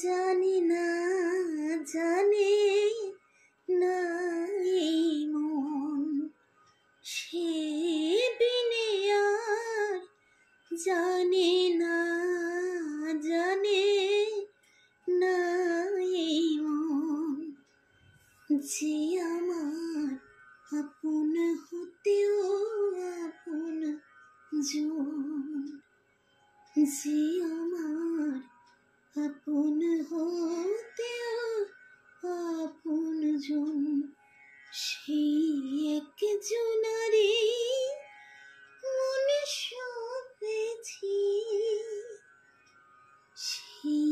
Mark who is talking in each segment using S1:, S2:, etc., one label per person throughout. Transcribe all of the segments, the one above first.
S1: জানি না, জানে না এই মন, সে বিনে আর জানে না, জানে না এই মন, যে আমার আপন হতেও আপন জন, যে আমার আপন হতেও আপন জন, সেই একজনারে মনে সপেছি, সেই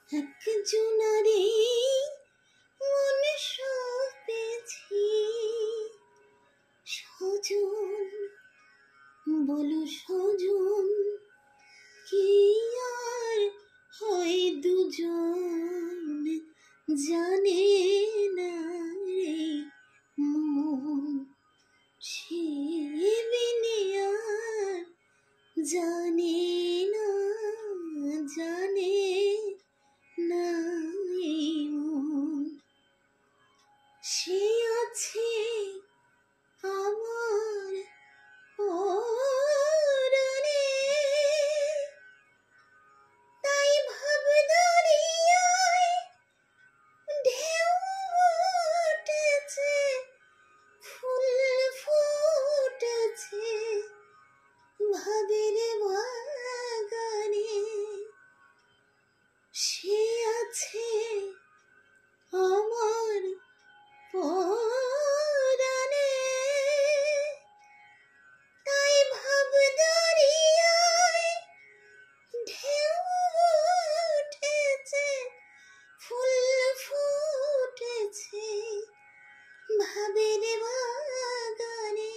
S1: একজনারে মনে সপেছি। সজন বলো সজন, কি আর হয় দুজন, জানে না রে মন, সে বিনে আর জানে না, জানে না এই মন। সে আছে আমার পরাণে, তাই ভাব দরিয়ায় ঢেউ উঠেছে, ফুল ফুটেছে ভাবের বাগানে। সে আছে আমার পরাণে, তাই ভাব দরিয়ায় ঢেউ উঠেছে, ফুল ফুটেছে ভাবের বাগানে।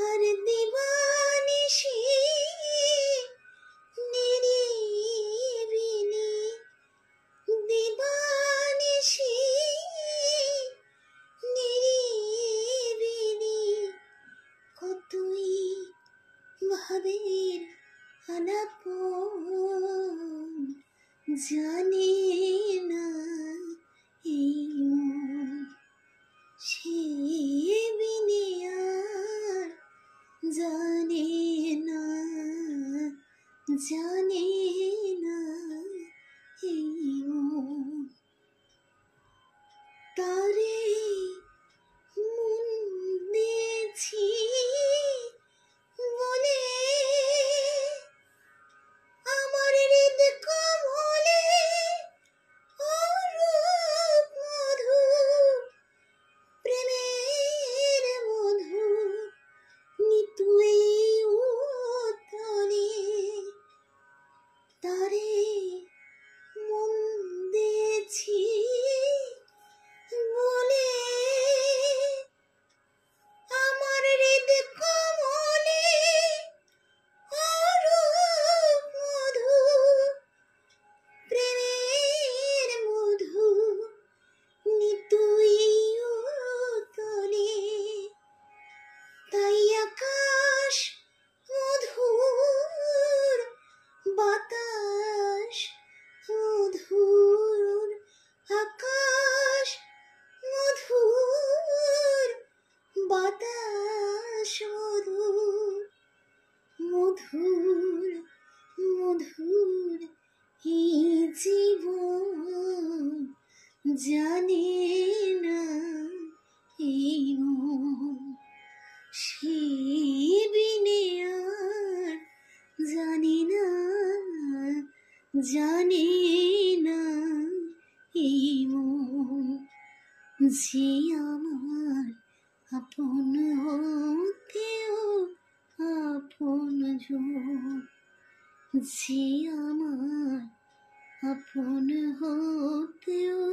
S1: আর দিবানিশি নিরিবিলি, দিবানিশি নিরিবিলি, কতই ভাবের আলাপন, জানে না এই মন, সে বিনে আর জানে না, জানে না এই মন। তারে মন দিয়েছি বলে আমার হৃদ কমলে অরূপ মধু, প্রেমের মধু নিতুই উতলে। তারে মন দিয়েছি বলে আমার হৃদ কমলে অরূপ মধু, প্রেমের মধু নিতুই উতলে। তাই আকাশ মধুর, বাতাস মধুর, আকাশ মধুর, বাতাস মধুর, মধুর মধুর এই জীবন, জানে না এই মন, সে বিনে আর জানে না, জানে না এই মন, যে আমার আপন হতেও আপন জন, যে আমার আপন হতেও